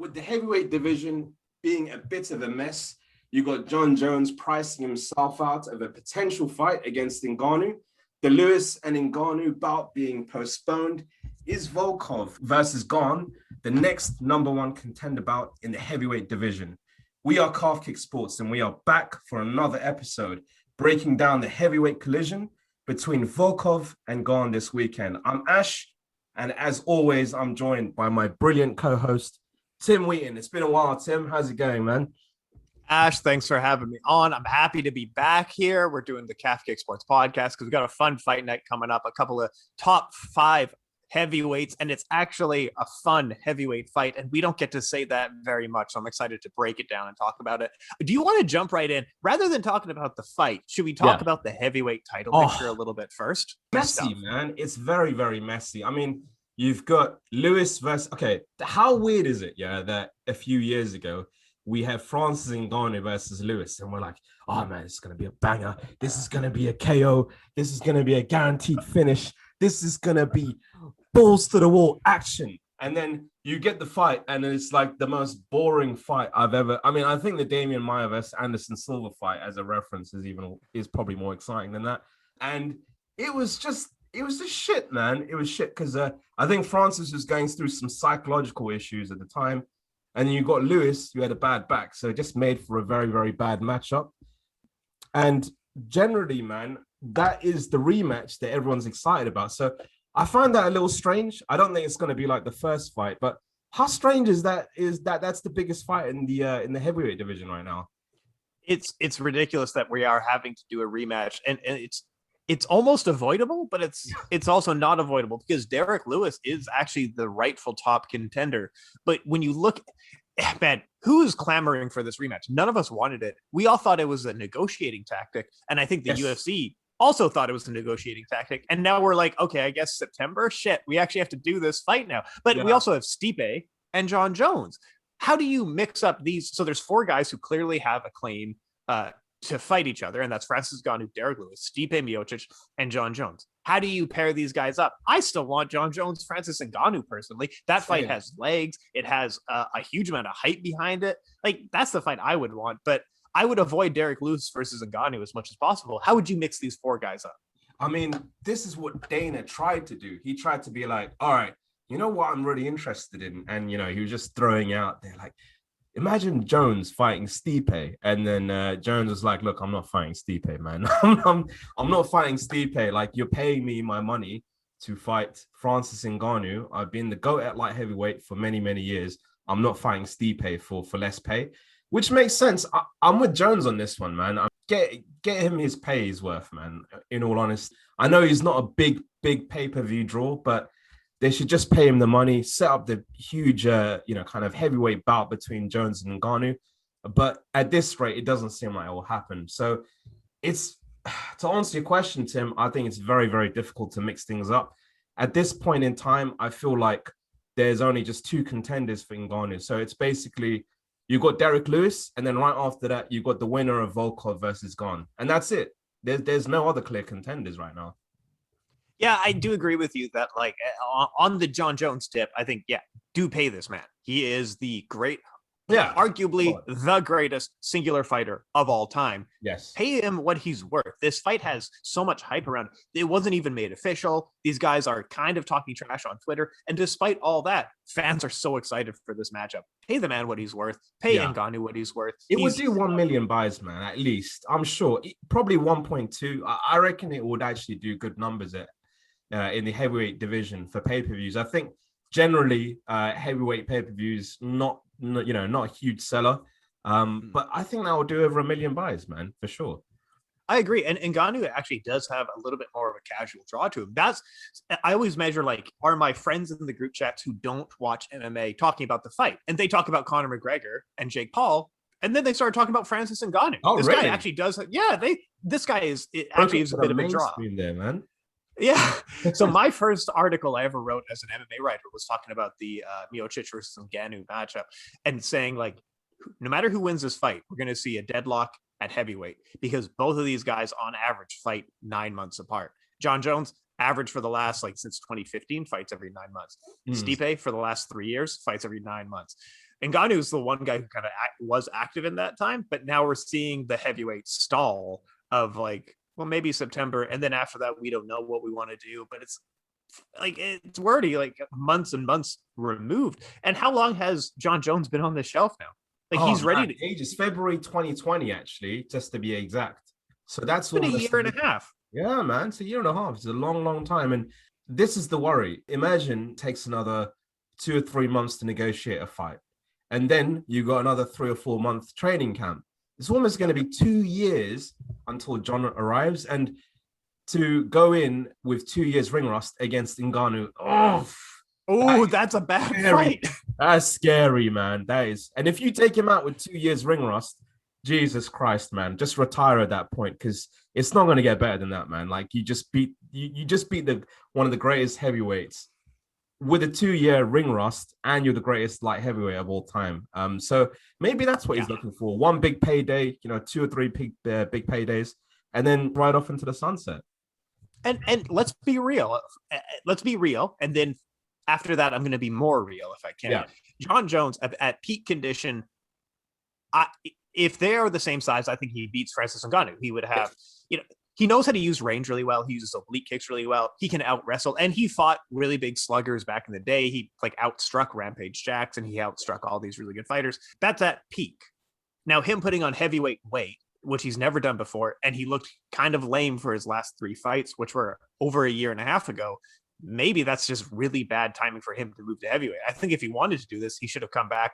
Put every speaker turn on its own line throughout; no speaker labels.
with the heavyweight division being a bit of a mess, you got Jon Jones pricing himself out of a potential fight against Ngannou. The Lewis and Ngannou bout being postponed. Is Volkov versus Gane the next number one contender bout in the heavyweight division? We are Calf Kick Sports, and we are back for another episode breaking down the heavyweight collision between Volkov and Gane this weekend. I'm Ash, and as always, I'm joined by my brilliant co-host, Tim Wheaton. It's been a while, Tim. How's it going, man?
Ash, thanks for having me on. I'm happy to be back here. We're doing the Calf Kick Sports podcast because we've got a fun fight night coming up, a couple of top 5 heavyweights, and it's actually a fun heavyweight fight, and we don't get to say that very much, so I'm excited to break it down and talk about it. Do you want to jump right in? Rather than talking about the fight, should we talk about the heavyweight title picture a little bit first?
Messy, man. It's very, very messy. I mean, you've got Lewis versus... Okay, how weird is it, that a few years ago, we have Francis Ngannou versus Lewis, and we're like, oh, man, it's going to be a banger. This is going to be a KO. This is going to be a guaranteed finish. This is going to be balls to the wall action. And then you get the fight, and it's like the most boring fight I've ever... I mean, I think the Damian Maia versus Anderson Silva fight as a reference is probably more exciting than that. And it was just shit, man. It was shit because I think Francis was going through some psychological issues at the time. And you got Lewis, who had a bad back. So it just made for a very, very bad matchup. And generally, man, that is the rematch that everyone's excited about. So I find that a little strange. I don't think it's going to be like the first fight, but how strange is that that's the biggest fight in the heavyweight division right now?
It's ridiculous that we are having to do a rematch, and it's almost avoidable, but it's also not avoidable because Derek Lewis is actually the rightful top contender. But when you look, man, who is clamoring for this rematch? None of us wanted it. We all thought it was a negotiating tactic, and I think the UFC also thought it was a negotiating tactic. And now we're like, okay, I guess September, shit, we actually have to do this fight now. But we also have Stipe and Jon Jones. How do you mix up these? So there's 4 guys who clearly have a claim to fight each other, and that's Francis Ngannou, Derek Lewis, Stipe Miocic, and Jon Jones. How do you pair these guys up? I still want Jon Jones, Francis Ngannou personally. That fight has legs. It has a huge amount of hype behind it. Like, that's the fight I would want, but I would avoid Derek Lewis versus Ngannou as much as possible. How would you mix these 4 guys up?
I mean, this is what Dana tried to do. He tried to be like, all right, you know what I'm really interested in? And, he was just throwing out there like, imagine Jones fighting Stipe. And then Jones was like, look, I'm not fighting Stipe, man. I'm not fighting Stipe. Like, you're paying me my money to fight Francis Ngannou. I've been the GOAT at light heavyweight for many, many years. I'm not fighting Stipe for less pay. Which makes sense. I'm with Jones on this one, man. Get him his pay he's worth, man. In all honesty, I know he's not a big pay-per-view draw, but they should just pay him the money, set up the huge, kind of heavyweight bout between Jones and Ngannou. But at this rate, it doesn't seem like it will happen. So it's, to answer your question, Tim, I think it's very, very difficult to mix things up. At this point in time, I feel like there's only just 2 contenders for Ngannou. So it's basically, you got Derek Lewis, and then right after that, you got the winner of Volkov versus Gane. And that's it. There's no other clear contenders right now.
Yeah, I do agree with you that, like, on the Jon Jones tip, I think, do pay this man. He is the great, arguably the greatest singular fighter of all time.
Yes.
Pay him what he's worth. This fight has so much hype around it. It wasn't even made official. These guys are kind of talking trash on Twitter. And despite all that, fans are so excited for this matchup. Pay the man what he's worth. Pay Ngannou what he's worth.
It would do 1 million buys, man, at least. I'm sure. Probably 1.2. I reckon it would actually do good numbers in the heavyweight division for pay-per-views. I think generally heavyweight pay-per-views not a huge seller, but I think that will do over 1 million buys, man, for sure.
I agree, and Ngannou actually does have a little bit more of a casual draw to him. I always measure, like, are my friends in the group chats who don't watch MMA talking about the fight, and they talk about Conor McGregor and Jake Paul, and then they started talking about Francis Ngannou.
Oh,
this
really?
guy actually does. Yeah, this guy is a bit of a draw
there, man.
Yeah. So my first article I ever wrote as an MMA writer was talking about the Miocic versus Ngannou matchup and saying, like, no matter who wins this fight, we're going to see a deadlock at heavyweight because both of these guys on average fight 9 months apart. Jon Jones, average for the last, like, since 2015, fights every 9 months. Stipe for the last 3 years fights every 9 months. Ngannou's the one guy who kind of was active in that time, but now we're seeing the heavyweight stall of like, well, maybe September, and then after that, we don't know what we want to do. But it's like it's wordy, like months and months removed. And how long has John Jones been on the shelf now? Like he's ready to
ages. February 2020, actually, just to be exact. So that's
been a year and a half.
Yeah, man, it's a year and a half. It's a long, long time, and this is the worry. Imagine it takes another 2 or 3 months to negotiate a fight. And then you got another 3 or 4 month training camp. It's almost going to be 2 years until John arrives. And to go in with 2 years ring rust against Ngannou,
that's a bad fight.
That's scary, man. That is. And if you take him out with 2 years ring rust, Jesus Christ, man, just retire at that point, because it's not going to get better than that, man. Like you just beat the one of the greatest heavyweights with a 2-year ring rust, and you're the greatest light heavyweight of all time. So maybe that's what he's looking for. One big payday, 2 or 3 big paydays, and then right off into the sunset.
And let's be real. And then after that, I'm going to be more real if I can.
Yeah.
John Jones at peak condition, if they are the same size, I think he beats Francis Ngannou. He would have, he knows how to use range really well. He uses oblique kicks really well. He can out wrestle, and he fought really big sluggers back in the day. He like outstruck Rampage Jackson. He outstruck all these really good fighters. That's at peak. Now him putting on heavyweight weight, which he's never done before, and he looked kind of lame for his last 3 fights, which were over a year and a half ago. Maybe that's just really bad timing for him to move to heavyweight. I think if he wanted to do this, he should have come back.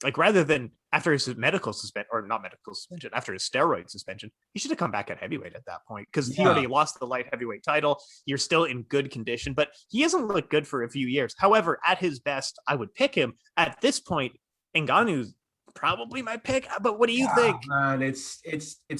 Like rather than after his medical suspension, or not medical suspension, after his steroid suspension, he should have come back at heavyweight at that point, because he already lost the light heavyweight title. You're still in good condition, but he hasn't looked good for a few years. However, at his best, I would pick him. At this point, Ngannou's probably my pick. But what do you think?
Man, it's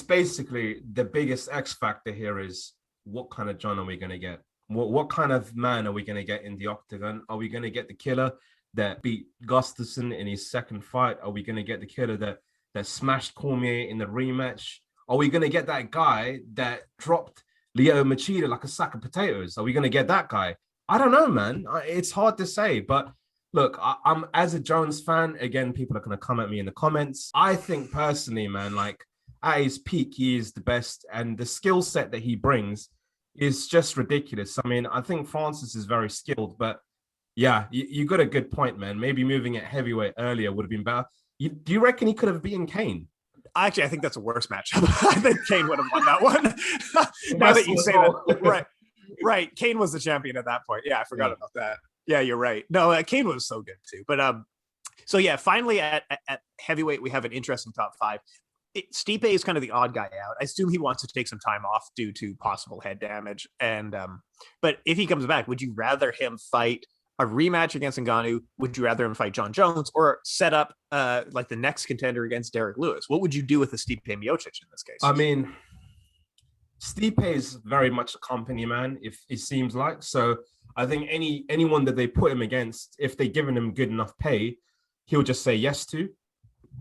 basically the biggest X factor here is what kind of John are we going to get? What kind of man are we going to get in the octagon? Are we going to get the killer that beat Gustafsson in his second fight? Are we going to get the killer that smashed Cormier in the rematch? Are we going to get that guy that dropped Lyoto Machida like a sack of potatoes? Are we going to get that guy? I don't know, man. It's hard to say. But look, I'm as a Jones fan, again, people are going to come at me in the comments. I think personally, man, like at his peak, he is the best. And the skill set that he brings is just ridiculous. I mean, I think Francis is very skilled, but yeah, you got a good point, man. Maybe moving at heavyweight earlier would have been better. Do you reckon he could have beaten Kane?
Actually, I think that's a worse matchup. I think Kane would have won that one. Now that you say that, right. Kane was the champion at that point. Yeah, I forgot about that. Yeah, you're right. No, Kane was so good too. But so yeah, finally at heavyweight, we have an interesting top 5. Stipe is kind of the odd guy out. I assume he wants to take some time off due to possible head damage. And but if he comes back, would you rather him fight a rematch against Ngannou? Would you rather him fight John Jones, or set up like the next contender against Derek Lewis? What would you do with the Stipe Miocic in this case?
I mean, Stipe is very much a company man, if it seems like. So I think anyone that they put him against, if they're giving him good enough pay, he'll just say yes to.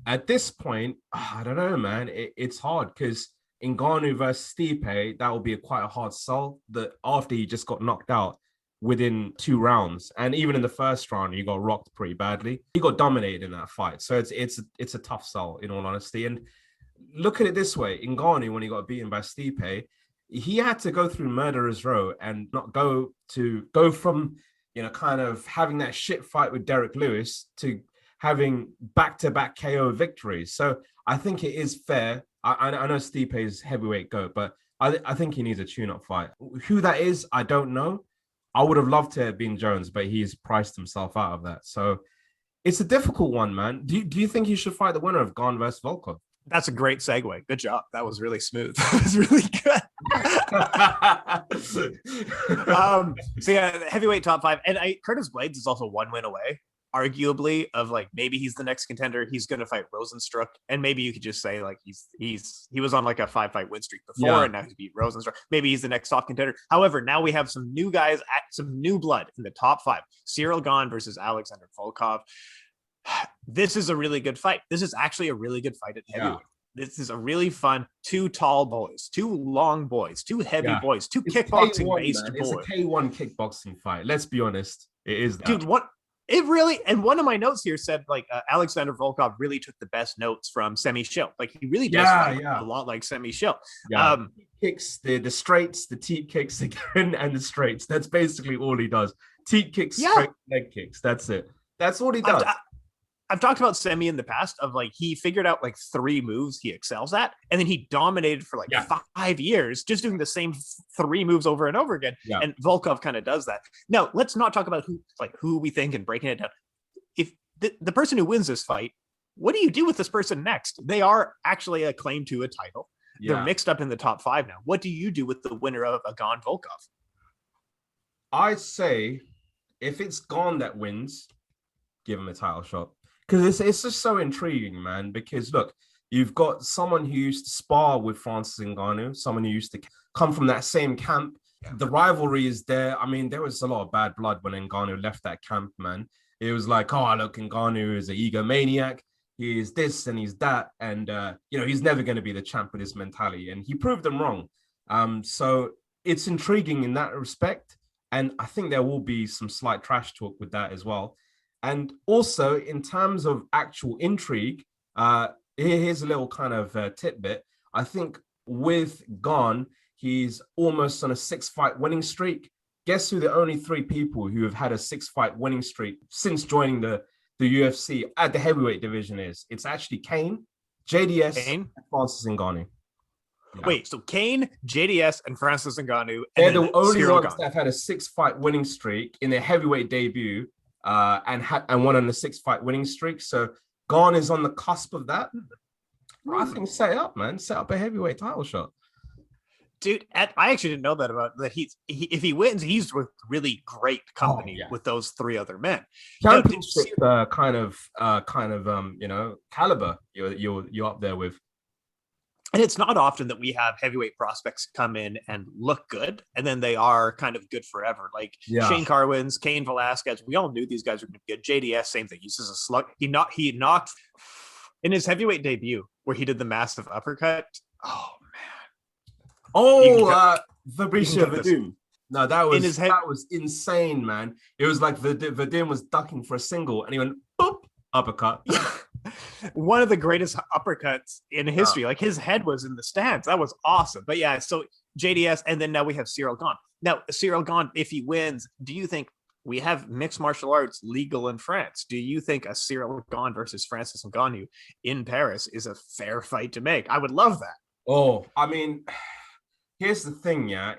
At this point, I don't know, man. It's hard because Ngannou versus Stipe, that will be quite a hard sell. That after he just got knocked out within 2 rounds, and even in the first round, he got rocked pretty badly. He got dominated in that fight, so it's a tough sell in all honesty. And look at it this way: Ngannou, when he got beaten by Stipe, he had to go through murderer's row and not go from kind of having that shit fight with Derek Lewis to having back-to-back KO victories. So I think it is fair. I know Stipe is heavyweight GOAT, but I think he needs a tune-up fight. Who that is, I don't know. I would have loved to have been Jones, but he's priced himself out of that. So it's a difficult one, man. Do you think he should fight the winner of Gane versus Volkov?
That's a great segue. Good job. That was really smooth. That was really good. So yeah, heavyweight top 5. And Curtis Blades is also 1 win away, arguably, of like maybe he's the next contender. He's going to fight Rosenstruck, and maybe you could just say like he was on like a 5-fight win streak before, and now he beat Rosenstruck. Maybe he's the next soft contender. However, now we have some new guys, some new blood in the top 5. Ciryl Gane versus Alexander Volkov. This is a really good fight. This is actually a really good fight at heavyweight. Yeah. This is a really fun 2 tall boys, 2 long boys, 2 heavy boys, 2 kickboxing based boys.
It's a K1 kickboxing fight. Let's be honest. It is that.
Dude, It really, and one of my notes here said like Alexander Volkov really took the best notes from Semi Shill. Like he really does fight a lot like Semi Shill.
Yeah, kicks, the straights, the teep kicks again, and the straights. That's basically all he does. Teep kicks, straight leg kicks. That's it. That's all he does.
I've talked about Semi in the past of like he figured out like 3 moves he excels at, and then he dominated for like 5 years just doing the same 3 moves over and over again. Yeah. And Volkov kind of does that. Now, let's not talk about who we think and breaking it down. If the person who wins this fight, what do you do with this person next? They are actually a claim to a title. Yeah. They're mixed up in the top 5 now. What do you do with the winner of a Gane Volkov?
I'd say if it's Gane that wins, give him a title shot. Because it's just so intriguing, man. Because look, you've got someone who used to spar with Francis Ngannou, someone who used to come from that same camp. Yeah. The rivalry is there. I mean, there was a lot of bad blood when Ngannou left that camp, man. It was like, oh, look, Ngannou is an egomaniac. He is this and he's that. And, he's never going to be the champ with this mentality. And he proved them wrong. So it's intriguing in that respect. And I think there will be some slight trash talk with that as well. And also, in terms of actual intrigue, here's a little kind of tidbit. I think with Gane, he's almost on a 6-fight winning streak. Guess who the only 3 people who have had a 6-fight winning streak since joining the UFC at the heavyweight division is? It's actually Gane, JDS, and Francis Ngannou.
Yeah. Wait, so Gane, JDS, and Francis Ngannou.
They're the only ones that have had a 6-fight winning streak in their heavyweight debut. And won on the 6-fight winning streak. So Gane is on the cusp of that. I think set it up, man. Set up a heavyweight title shot.
Dude, I actually didn't know that about that. If he wins, he's with really great company with those 3 other men.
Championship kind of caliber you're up there with.
And it's not often that we have heavyweight prospects come in and look good, and then they are kind of good forever. Like Shane Carwins, Cain Velasquez, we all knew these guys were going to be good. JDS, same thing. He's just a slug. He knocked in his heavyweight debut where he did the massive uppercut. Oh man!
Oh, Fabricio Verdum. No, that was insane, man. It was like Verdum was ducking for a single, and he went boop, uppercut.
One of the greatest uppercuts in history. Like his head was in the stands. That was awesome. But yeah, so JDS, and then now we have Ciryl Gane. Now, Ciryl Gane, if he wins, do you think we have mixed martial arts legal in France? Do you think a Ciryl Gane versus Francis Ngannou in Paris is a fair fight to make? I would love that.
Oh, I mean, here's the thing, yeah.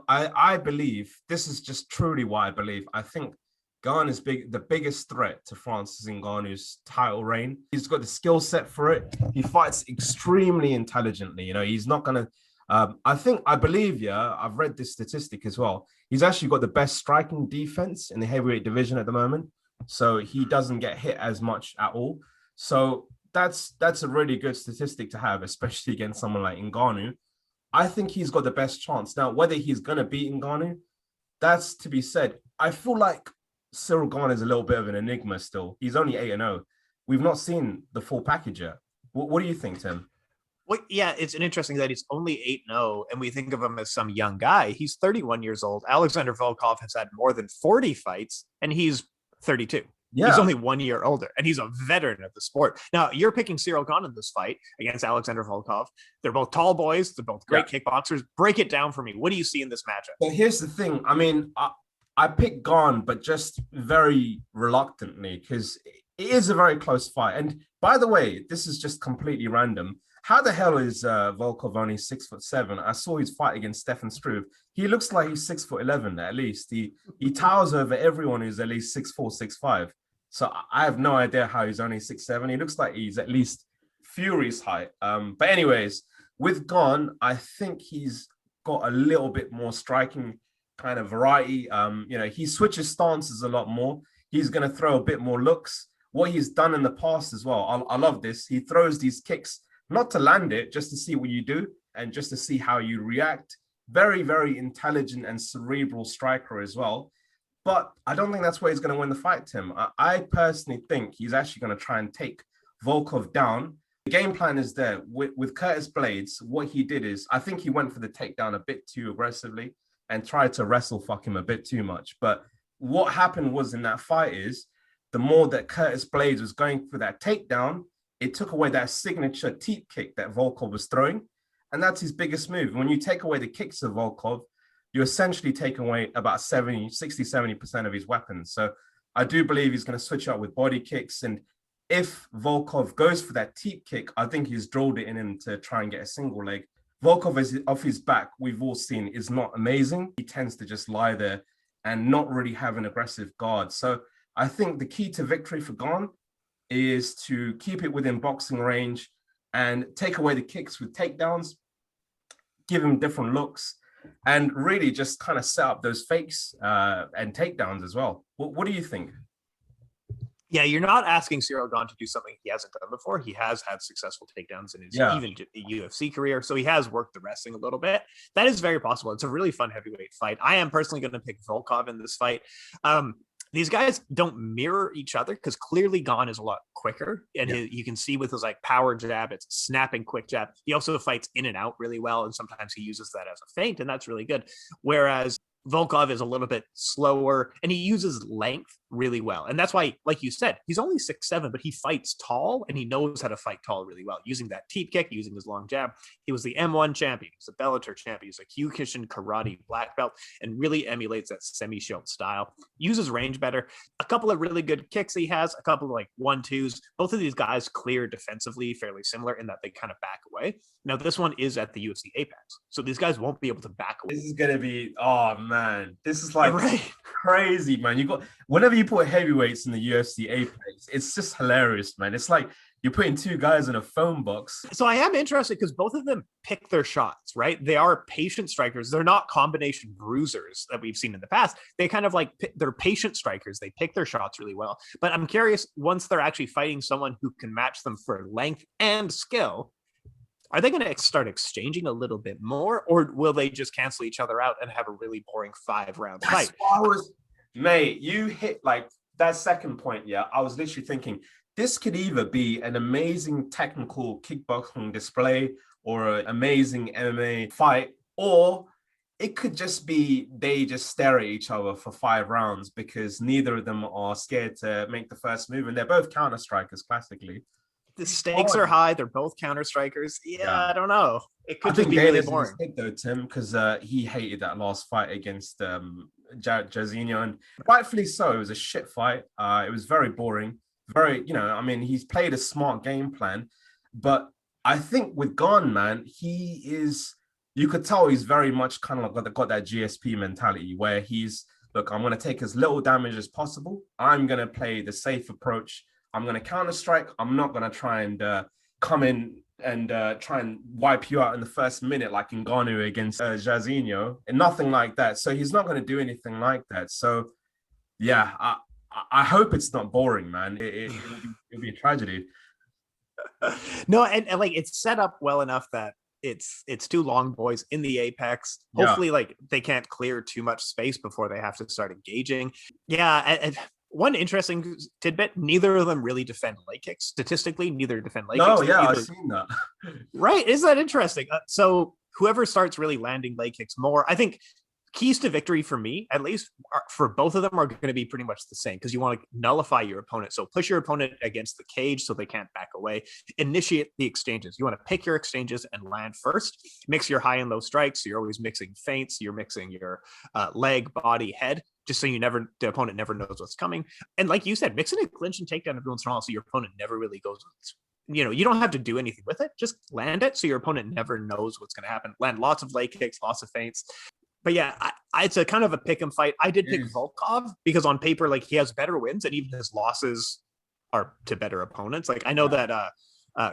I believe, this is just truly what I believe. I think Gane is the biggest threat to Francis Ngannou's title reign. He's got the skill set for it. He fights extremely intelligently. He's not going to, I believe, I've read this statistic as well. He's actually got the best striking defense in the heavyweight division at the moment. So he doesn't get hit as much at all. So that's a really good statistic to have, especially against someone like Ngannou. I think he's got the best chance. Now, whether he's going to beat Ngannou, that's to be said. I feel like Ciryl Gane is a little bit of an enigma still. He's only 8-0. We've not seen the full package yet. What do you think, Tim?
Well, yeah, it's interesting that he's only 8-0, and we think of him as some young guy. He's 31 years old. Alexander Volkov has had more than 40 fights, and he's 32. Yeah. He's only 1 year older, and he's a veteran of the sport. Now, you're picking Ciryl Gane in this fight against Alexander Volkov. They're both tall boys. They're both great kickboxers. Break it down for me. What do you see in this matchup?
Well, here's the thing. I mean, I picked Gane, but just very reluctantly because it is a very close fight. And by the way, this is just completely random. How the hell is Volkov only 6'7"? I saw his fight against Stefan Struve. He looks like he's 6'11" at least. He towers over everyone who's at least 6'4", 6'5". So I have no idea how he's only 6'7". He looks like he's at least Fury's height. But anyways, with Gane, I think he's got a little bit more striking kind of variety. He switches stances a lot more. He's going to throw a bit more looks. What he's done in the past as well, I love this. He throws these kicks, not to land it, just to see what you do and just to see how you react. Very, very intelligent and cerebral striker as well. But I don't think that's where he's going to win the fight, Tim. I personally think he's actually going to try and take Volkov down. The game plan is there. With Curtis Blades, what he did is, I think he went for the takedown a bit too aggressively and tried to wrestle fuck him a bit too much. But what happened was in that fight is the more that Curtis Blades was going for that takedown, it took away that signature teep kick that Volkov was throwing. And that's his biggest move. When you take away the kicks of Volkov, you essentially take away about 70% of his weapons. So I do believe he's going to switch up with body kicks. And if Volkov goes for that teep kick, I think he's drilled it in him to try and get a single leg. Volkov is off his back, we've all seen, is not amazing. He tends to just lie there and not really have an aggressive guard. So I think the key to victory for Gane is to keep it within boxing range and take away the kicks with takedowns, give him different looks, and really just kind of set up those fakes and takedowns as well. What do you think?
Yeah, you're not asking Ciryl Gane to do something he hasn't done before. He has had successful takedowns in his even UFC career, so he has worked the wrestling a little bit. That is very possible. It's a really fun heavyweight fight. I am personally going to pick Volkov in this fight. These guys don't mirror each other because clearly Gane is a lot quicker, and you can see with his like power jab, it's snapping quick jab. He also fights in and out really well, and sometimes he uses that as a feint, and that's really good. Whereas Volkov is a little bit slower, and he uses length really well. And that's why, like you said, he's only 6'7", but he fights tall, and he knows how to fight tall really well, using that teep kick, using his long jab. He was the M1 champion. He was the Bellator champion. He's a Kyokushin karate black belt, and really emulates that semi-shield style. Uses range better. A couple of really good kicks he has, a couple of like 1-2s. Both of these guys clear defensively, fairly similar in that they kind of back away. Now, this one is at the UFC Apex, so these guys won't be able to back away.
This is going to be, oh man, this is like crazy, man. You got, whenever you put heavyweights in the UFC Apex, it's just hilarious, man. It's like you're putting two guys in a phone box.
So I am interested because both of them pick their shots, right? They are patient strikers. They're not combination bruisers that we've seen in the past. They kind of like, they're patient strikers. They pick their shots really well. But I'm curious, once they're actually fighting someone who can match them for length and skill, are they going to start exchanging a little bit more, or will they just cancel each other out and have a really boring 5-round fight?
Mate, you hit like that second point. Yeah, I was literally thinking this could either be an amazing technical kickboxing display or an amazing MMA fight, or it could just be they just stare at each other for 5 rounds because neither of them are scared to make the first move, and they're both counter strikers classically.
The stakes are high. They're both counter strikers. Yeah, I don't know. It could just be really boring.
Though, Tim, because he hated that last fight against Jairzinho, and rightfully so. It was a shit fight. It was very boring. Very, I mean, he's played a smart game plan, but I think with Gane, man, he is. You could tell he's very much kind of got that GSP mentality where he's, look, I'm going to take as little damage as possible. I'm going to play the safe approach. I'm going to counter strike. I'm not going to try and come in and try and wipe you out in the first minute like Ngannou against Jairzinho, and nothing like that. So he's not going to do anything like that. So yeah, I hope it's not boring, man. It'll be a tragedy.
No, and like it's set up well enough that it's two long boys in the apex. Hopefully, like they can't clear too much space before they have to start engaging. Yeah, and one interesting tidbit, neither of them really defend leg kicks. Statistically, neither defend leg kicks.
No, yeah, I've seen that.
Right, isn't that interesting? So whoever starts really landing leg kicks more, I think keys to victory for me, at least for both of them, are going to be pretty much the same because you want to nullify your opponent. So push your opponent against the cage so they can't back away. Initiate the exchanges. You want to pick your exchanges and land first. Mix your high and low strikes. So you're always mixing feints. You're mixing your leg, body, head, just so the opponent never knows what's coming. And like you said, mixing a clinch and takedown every once in a while so your opponent never really goes. You don't have to do anything with it. Just land it so your opponent never knows what's going to happen. Land lots of leg kicks, lots of feints. But yeah, it's a kind of a pick 'em fight. I did pick Volkov because on paper, like he has better wins and even his losses are to better opponents. Like I know that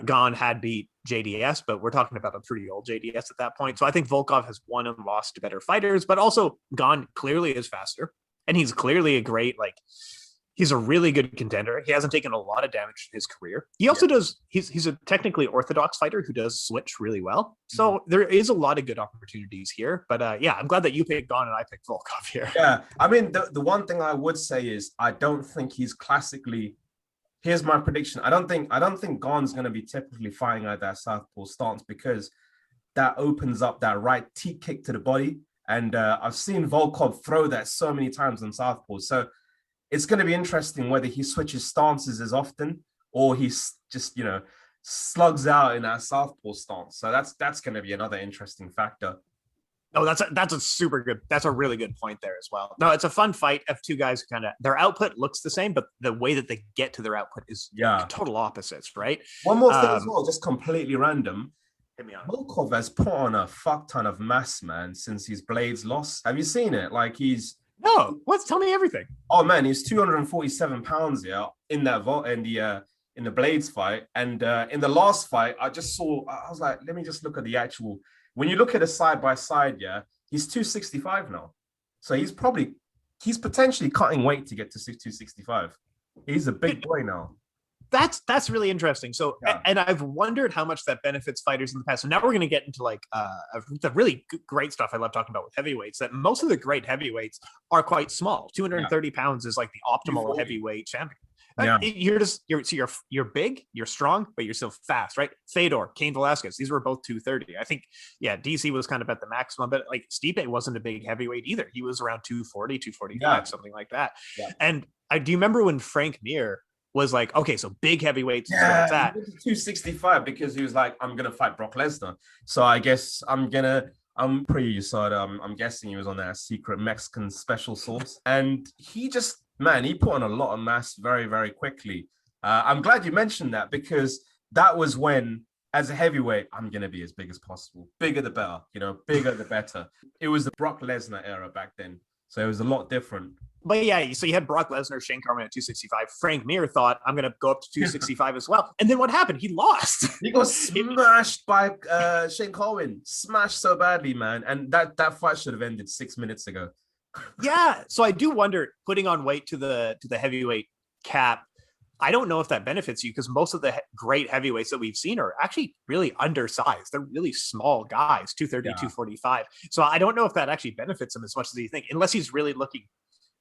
Gane had beat JDS, but we're talking about a pretty old JDS at that point. So I think Volkov has won and lost to better fighters, but also Gane clearly is faster and he's clearly a great, like he's a really good contender. He hasn't taken a lot of damage in his career. He also does, he's a technically orthodox fighter who does switch really well. So there is a lot of good opportunities here. But yeah, I'm glad that you picked Gane and I picked Volkov here.
Yeah, I mean, the one thing I would say is I don't think he's classically, here's my prediction. I don't think Gane's going to be typically fighting at that southpaw stance because that opens up that right teep kick to the body. And I've seen Volkov throw that so many times on southpaw. So it's going to be interesting whether he switches stances as often or he's just, slugs out in that southpaw stance. So that's going to be another interesting factor.
Oh, that's a really good point there as well. No, it's a fun fight of two guys who their output looks the same, but the way that they get to their output is total opposites, right?
One more thing as well, just completely random. Volkov has put on a fuck ton of mass, man, since his blades loss. Have you seen it? Like
tell me everything.
Oh man, he's 247 pounds in the blades fight, and in the last fight, I was like, let me just look at the actual. When you look at a side by side, he's 265 now, so he's potentially cutting weight to get to 265. He's a big boy now.
That's really interesting. So, and I've wondered how much that benefits fighters in the past. So now we're going to get into the really great stuff I love talking about with heavyweights, that most of the great heavyweights are quite small. 230 pounds is like the optimal heavyweight champion. Yeah. You're big, you're strong, but you're still fast, right? Fedor, Cain Velasquez, these were both 230. I think, DC was kind of at the maximum, but like Stipe wasn't a big heavyweight either. He was around 240, 245, something like that. Yeah. And do you remember when Frank Mir was like, okay, so big heavyweights,
yeah, it's at 265 because he was like, I'm gonna fight Brock Lesnar, so I guess I'm pretty excited. I'm guessing he was on that secret Mexican special sauce, and he put on a lot of mass very, very quickly. I'm glad you mentioned that because that was when, as a heavyweight, I'm gonna be as big as possible. Bigger the better, bigger the better. It was the Brock Lesnar era back then, so it was a lot different.
But yeah, so you had Brock Lesnar, Shane Carman at 265. Frank Mir thought, I'm going to go up to 265 as well. And then what happened? He lost.
He got smashed by Shane Carman. Smashed so badly, man. And that fight should have ended 6 minutes ago.
Yeah. So I do wonder, putting on weight to the heavyweight cap, I don't know if that benefits you because most of the great heavyweights that we've seen are actually really undersized. They're really small guys, 230, 245. So I don't know if that actually benefits him as much as you think, unless he's really looking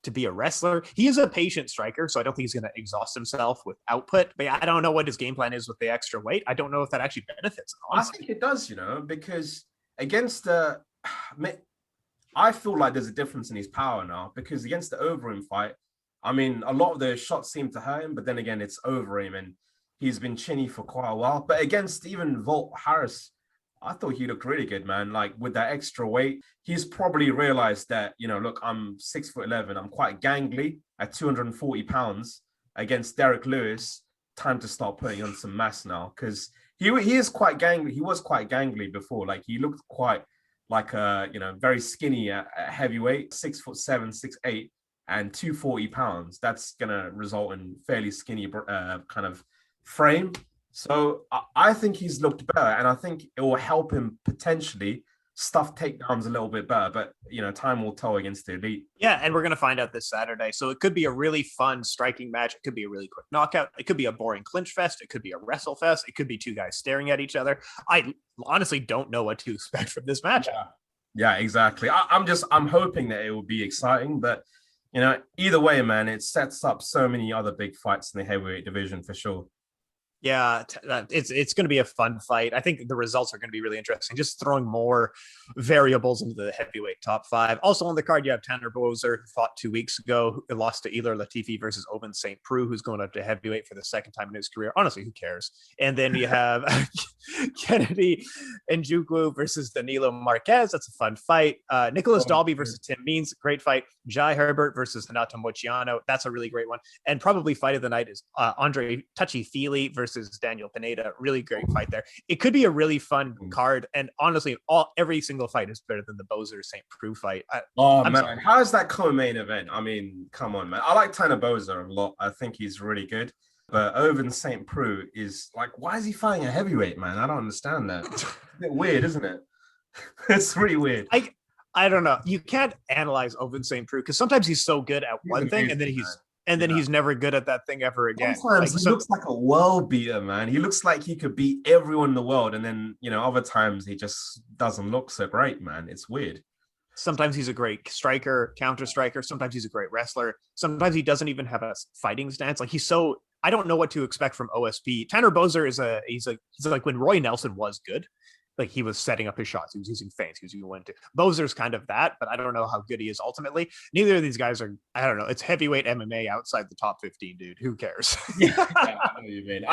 to be a wrestler. He is a patient striker, so I don't think he's going to exhaust himself with output. But I don't know what his game plan is with the extra weight. I don't know if that actually benefits him, honestly.
I think it does, because against the... I feel like there's a difference in his power now, because against the Overeem fight, I mean, a lot of the shots seem to hurt him, but then again, it's Overeem, and he's been chinny for quite a while. But against even Volt Harris, I thought he looked really good, man. Like with that extra weight, he's probably realized that, look, I'm 6'11", I'm quite gangly at 240 pounds against Derek Lewis. Time to start putting on some mass now, because he is quite gangly. He was quite gangly before. Like he looked quite like very skinny at heavyweight, 6'7", 6'8", and 240 pounds. That's gonna result in fairly skinny kind of frame. So I think he's looked better, and I think it will help him potentially stuff takedowns a little bit better. But, time will tell against the elite.
Yeah, and we're going to find out this Saturday. So it could be a really fun striking match. It could be a really quick knockout. It could be a boring clinch fest. It could be a wrestle fest. It could be two guys staring at each other. I honestly don't know what to expect from this match.
Yeah, exactly. I'm hoping that it will be exciting, but, either way, man, it sets up so many other big fights in the heavyweight division for sure.
Yeah, it's going to be a fun fight. I think the results are going to be really interesting. Just throwing more variables into the heavyweight top five. Also on the card, you have Tanner Boser, who fought 2 weeks ago, who lost to Ilir Latifi versus Ovince St. Preux, who's going up to heavyweight for the second time in his career. Honestly, who cares? And then you have Kennedy Njoku versus Danilo Marquez. That's a fun fight. Nicholas Dalby versus Tim Means, great fight. Jai Herbert versus Hanato Mochiano. That's a really great one. And probably fight of the night is Andre Touchy-Feely versus Daniel Pineda. Really great fight there. It could be a really fun card, and honestly, every single fight is better than the Boser St. Preux fight.
Man, how is that co-main event? I mean, come on, man. I like Tanner Boser a lot. I think he's really good. But Ovince St. Preux is like, why is he fighting a heavyweight, man? I don't understand that. It's a bit weird, isn't it? It's really weird.
I don't know. You can't analyze Ovince St. Preux because sometimes he's so good at one thing, and then he's never good at that thing ever again.
Sometimes he looks like a world beater, man. He looks like he could beat everyone in the world, and then other times he just doesn't look so great, man. It's weird.
Sometimes he's a great striker, counter striker. Sometimes he's a great wrestler. Sometimes he doesn't even have a fighting stance. Like I don't know what to expect from OSP. Tanner Boser he's like when Roy Nelson was good. like he was setting up his shots. He was using feints. He was using one, two. Bozer's kind of that, but I don't know how good he is ultimately. Neither of these guys are, I don't know. It's heavyweight MMA outside the top 15, dude. Who cares?
Yeah, I know what you mean.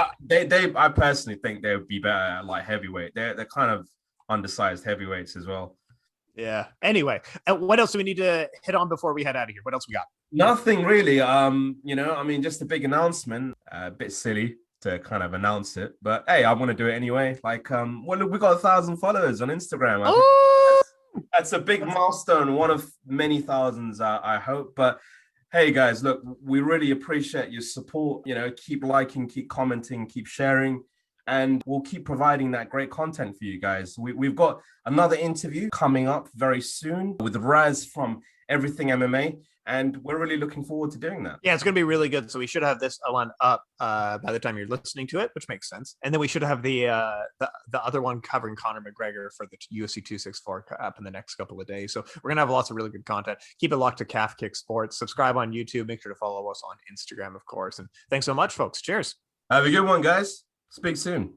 I personally think they would be better at like heavyweight. They're kind of undersized heavyweights as well.
Yeah. Anyway, what else do we need to hit on before we head out of here? What else we got?
Nothing really. Just a big announcement. A bit silly to kind of announce it, but hey, I want to do it anyway. Like, well, look, we got 1,000 followers on Instagram. That's a big milestone, one of many thousands, I hope. But hey, guys, look, we really appreciate your support. Keep liking, keep commenting, keep sharing, and we'll keep providing that great content for you guys. We've got another interview coming up very soon with Raz from Everything MMA. And we're really looking forward to doing that.
Yeah, it's going to be really good. So we should have this one up by the time you're listening to it, which makes sense. And then we should have the other one covering Conor McGregor for the UFC 264 up in the next couple of days. So we're going to have lots of really good content. Keep it locked to Calf Kick Sports. Subscribe on YouTube. Make sure to follow us on Instagram, of course. And thanks so much, folks. Cheers.
Have a good one, guys. Speak soon.